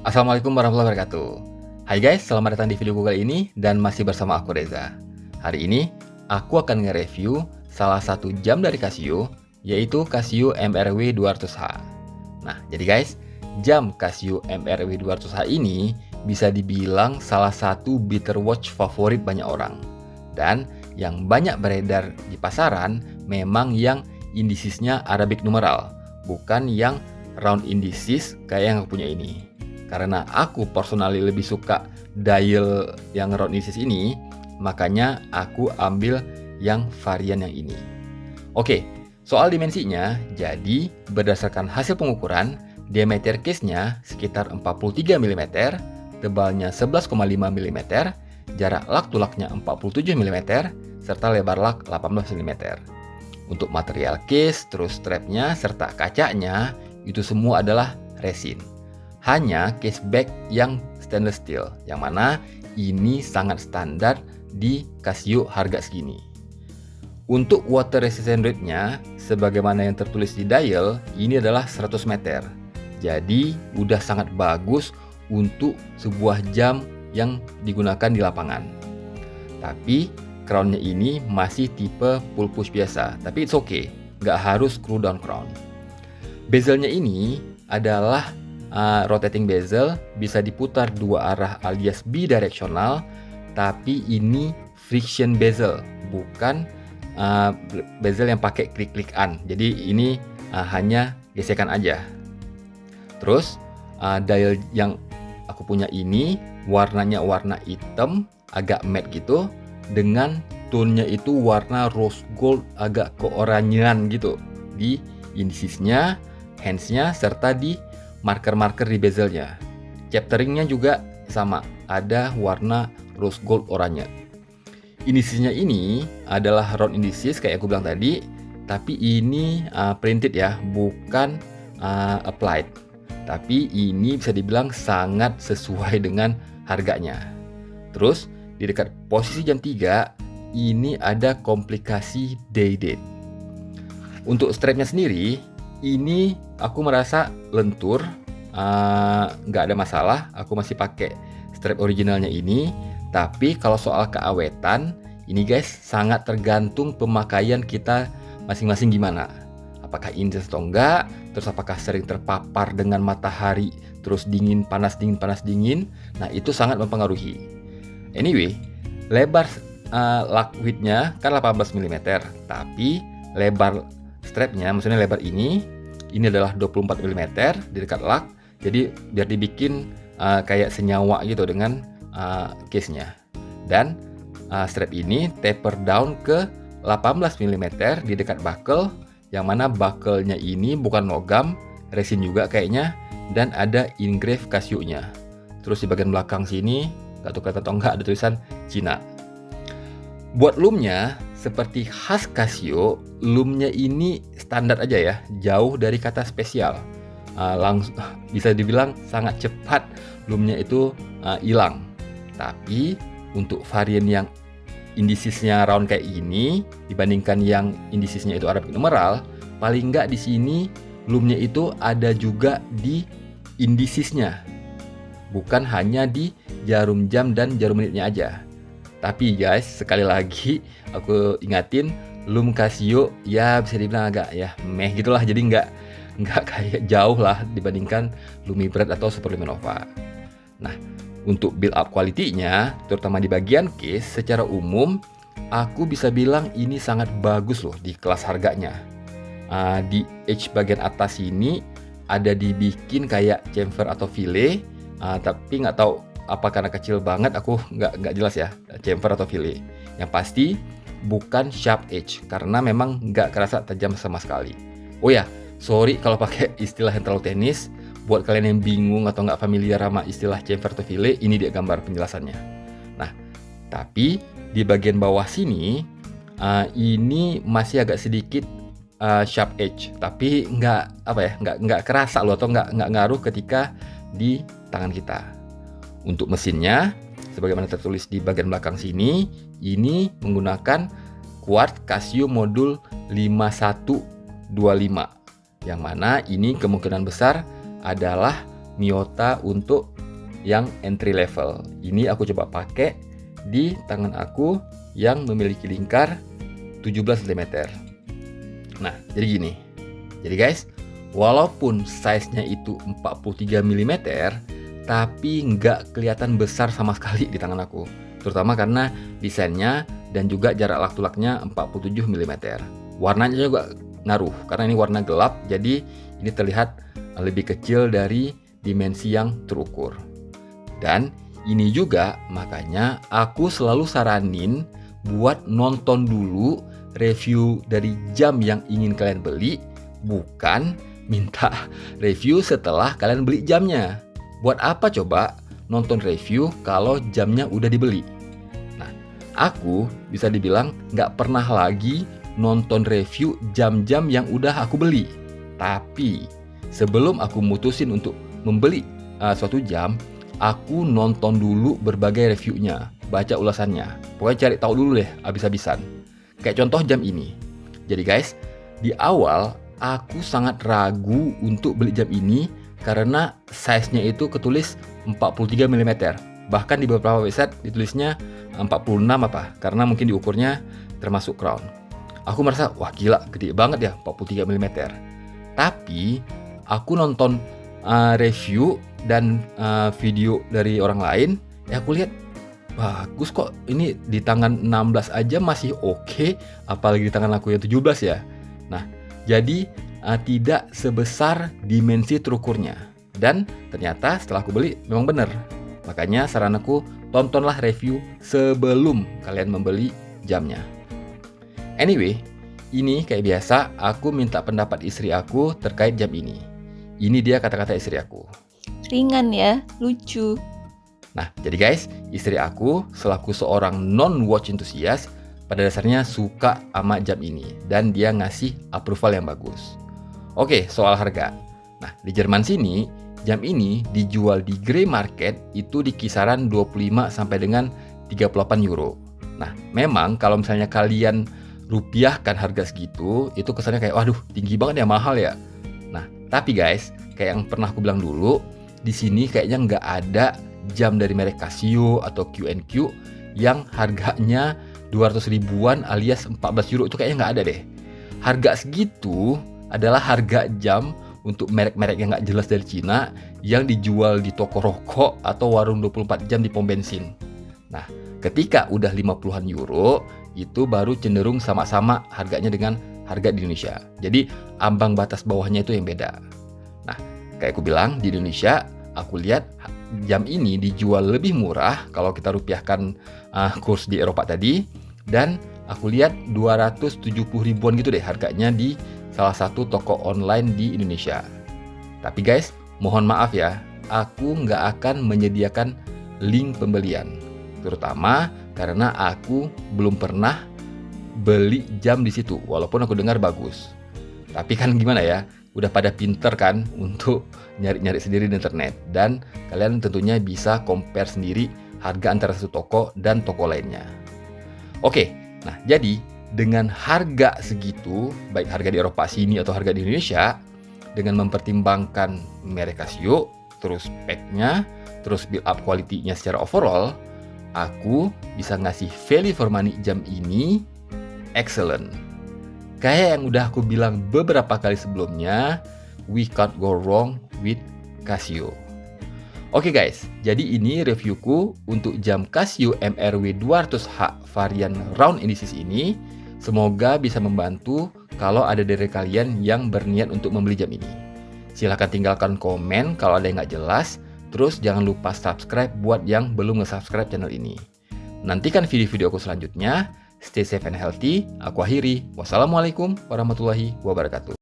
Assalamualaikum warahmatullahi wabarakatuh. Hai guys, selamat datang di video Google ini dan masih bersama aku Reza. Hari ini aku akan nge-review salah satu jam dari Casio, yaitu Casio MRW 200H. Nah, jadi guys, jam Casio MRW 200H ini bisa dibilang salah satu beater watch favorit banyak orang. Dan yang banyak beredar di pasaran memang yang indisisnya Arabic numeral, bukan yang round indices kayak yang aku punya ini. Karena aku personally lebih suka dial yang round indices ini, makanya aku ambil yang varian yang ini. Oke, soal dimensinya, jadi berdasarkan hasil pengukuran, diameter case-nya sekitar 43 mm, tebalnya 11,5 mm, jarak lak to laknya 47 mm, serta lebar lak 18 mm. Untuk material case, terus strapnya, serta kacanya, itu semua adalah resin. Hanya case back yang stainless steel, yang mana ini sangat standar di Casio harga segini. Untuk water resistant rate-nya, sebagaimana yang tertulis di dial, ini adalah 100 meter. Jadi, udah sangat bagus untuk sebuah jam yang digunakan di lapangan. Tapi, crown-nya ini masih tipe pull push biasa, tapi it's okay, nggak harus screw down crown. Bezelnya ini adalah rotating bezel, bisa diputar dua arah alias bidirectional, tapi ini friction bezel, bukan bezel yang pakai klik-klikan. Jadi ini hanya gesekan aja. Terus dial yang aku punya ini warnanya warna hitam, agak matte gitu, dengan tone-nya itu warna rose gold agak keoranyean gitu di indisesnya, hands-nya, serta di marker-marker di bezelnya. Chapteringnya juga sama, ada warna rose gold oranye. Indisesnya ini adalah round indices kayak aku bilang tadi, tapi ini printed ya, bukan applied. Tapi ini bisa dibilang sangat sesuai dengan harganya. Terus di dekat posisi jam 3 ini ada komplikasi day date. Untuk strapnya sendiri, ini aku merasa lentur, nggak ada masalah. Aku masih pakai strap originalnya ini. Tapi kalau soal keawetan, ini guys sangat tergantung pemakaian kita masing-masing gimana. Apakah intens atau enggak, terus apakah sering terpapar dengan matahari, terus dingin, panas dingin, panas dingin. Nah itu sangat mempengaruhi. Anyway, lebar lak width-nya kan 18 mm, tapi lebar strapnya, maksudnya lebar ini adalah 24 mm di dekat lak, jadi biar dibikin kayak senyawa gitu dengan case-nya. Dan strap ini taper down ke 18 mm di dekat buckle, yang mana buckle-nya ini bukan logam, resin juga kayaknya, dan ada engrave Casio-nya. Terus di bagian belakang sini, nggak tahu kelihatan atau enggak, ada tulisan Cina. Buat loom-nya, seperti khas Casio, loom-nya ini standar aja ya, jauh dari kata spesial. Langsung bisa dibilang sangat cepat loom-nya itu hilang. Tapi untuk varian yang indisesnya round kayak ini dibandingkan yang indisesnya itu Arabic numeral, paling nggak di sini loom-nya itu ada juga di indisesnya, bukan hanya di jarum jam dan jarum menitnya aja. Tapi guys, sekali lagi aku ingatin, loom Casio ya bisa dibilang agak ya meh gitulah, jadi nggak kayak jauh lah dibandingkan Lumibird atau Super Luminova. Nah, untuk build up quality-nya, terutama di bagian case, secara umum aku bisa bilang ini sangat bagus loh di kelas harganya. Di edge bagian atas ini ada dibikin kayak chamfer atau fillet, tapi nggak tahu apa karena kecil banget, aku nggak jelas ya chamfer atau fillet. Yang pasti bukan sharp edge, karena memang nggak kerasa tajam sama sekali. Oh ya, sorry kalau pakai istilah yang terlalu teknis. Buat kalian yang bingung atau nggak familiar sama istilah chamfer atau fillet, ini dia gambar penjelasannya. Nah, tapi di bagian bawah sini ini masih agak sedikit sharp edge, tapi nggak kerasa loh, atau nggak ngaruh ketika di tangan kita. Untuk mesinnya, sebagaimana tertulis di bagian belakang sini, ini menggunakan Quartz Casio modul 5125, yang mana ini kemungkinan besar adalah Miyota untuk yang entry level. Ini aku coba pakai di tangan aku yang memiliki lingkar 17 mm. Nah, jadi gini. Jadi guys, walaupun size-nya itu 43 mm, tapi nggak kelihatan besar sama sekali di tangan aku. Terutama karena desainnya dan juga jarak lak-tulaknya 47 mm. Warnanya juga ngaruh, karena ini warna gelap, jadi ini terlihat lebih kecil dari dimensi yang terukur. Dan ini juga makanya aku selalu saranin buat nonton dulu review dari jam yang ingin kalian beli, bukan minta review setelah kalian beli jamnya. Buat apa coba nonton review kalau jamnya udah dibeli? Nah, aku bisa dibilang nggak pernah lagi nonton review jam-jam yang udah aku beli. Tapi sebelum aku mutusin untuk membeli suatu jam, aku nonton dulu berbagai reviewnya, baca ulasannya. Pokoknya cari tahu dulu deh abis-abisan. Kayak contoh jam ini. Jadi guys, di awal aku sangat ragu untuk beli jam ini karena size-nya itu ketulis 43 mm. Bahkan di beberapa website ditulisnya 46 apa, karena mungkin diukurnya termasuk crown. Aku merasa, wah gila, gede banget ya 43 mm. Tapi aku nonton review dan video dari orang lain, ya aku lihat bagus kok, ini di tangan 16 aja masih oke, apalagi di tangan aku yang 17 ya. Nah, jadi tidak sebesar dimensi terukurnya. Dan ternyata setelah aku beli memang benar. Makanya saran aku, tontonlah review sebelum kalian membeli jamnya. Anyway, ini kayak biasa aku minta pendapat istri aku terkait jam ini. Ini dia kata-kata istri aku. Ringan ya, lucu. Nah, jadi guys, istri aku selaku seorang non-watch enthusiast pada dasarnya suka sama jam ini dan dia ngasih approval yang bagus. Oke, soal harga. Nah, di Jerman sini, jam ini dijual di grey market itu di kisaran 25 sampai dengan 38 euro. Nah, memang kalau misalnya kalian rupiahkan harga segitu, itu kesannya kayak, waduh, tinggi banget ya, mahal ya. Nah, tapi guys, kayak yang pernah aku bilang dulu, di sini kayaknya nggak ada jam dari merek Casio atau Q&Q yang harganya 200 ribuan alias 14 euro, itu kayaknya nggak ada deh. Harga segitu adalah harga jam untuk merek-merek yang nggak jelas dari Cina yang dijual di toko rokok atau warung 24 jam di pom bensin. Nah, ketika udah 50-an euro, itu baru cenderung sama-sama harganya dengan harga di Indonesia. Jadi, ambang batas bawahnya itu yang beda. Nah, kayak aku bilang, di Indonesia, aku lihat jam ini dijual lebih murah kalau kita rupiahkan kurs di Eropa tadi. Dan aku lihat 270 ribuan gitu deh harganya di salah satu toko online di Indonesia. Tapi guys, mohon maaf ya, aku nggak akan menyediakan link pembelian. Terutama karena aku belum pernah beli jam di situ, walaupun aku dengar bagus. Tapi kan gimana ya, udah pada pinter kan untuk nyari-nyari sendiri di internet. Dan kalian tentunya bisa compare sendiri harga antara satu toko dan toko lainnya. Oke, nah jadi dengan harga segitu, baik harga di Eropa sini atau harga di Indonesia, dengan mempertimbangkan merek Casio, terus speknya, terus build up quality-nya secara overall, aku bisa ngasih value for money jam ini excellent. Kayak yang udah aku bilang beberapa kali sebelumnya, we can't go wrong with Casio. Oke guys, jadi ini reviewku untuk jam Casio MRW 200H varian round indices ini. Semoga bisa membantu kalau ada dari kalian yang berniat untuk membeli jam ini. Silahkan tinggalkan komen kalau ada yang nggak jelas. Terus jangan lupa subscribe buat yang belum nge-subscribe channel ini. Nantikan video-video aku selanjutnya. Stay safe and healthy. Aku akhiri. Wassalamualaikum warahmatullahi wabarakatuh.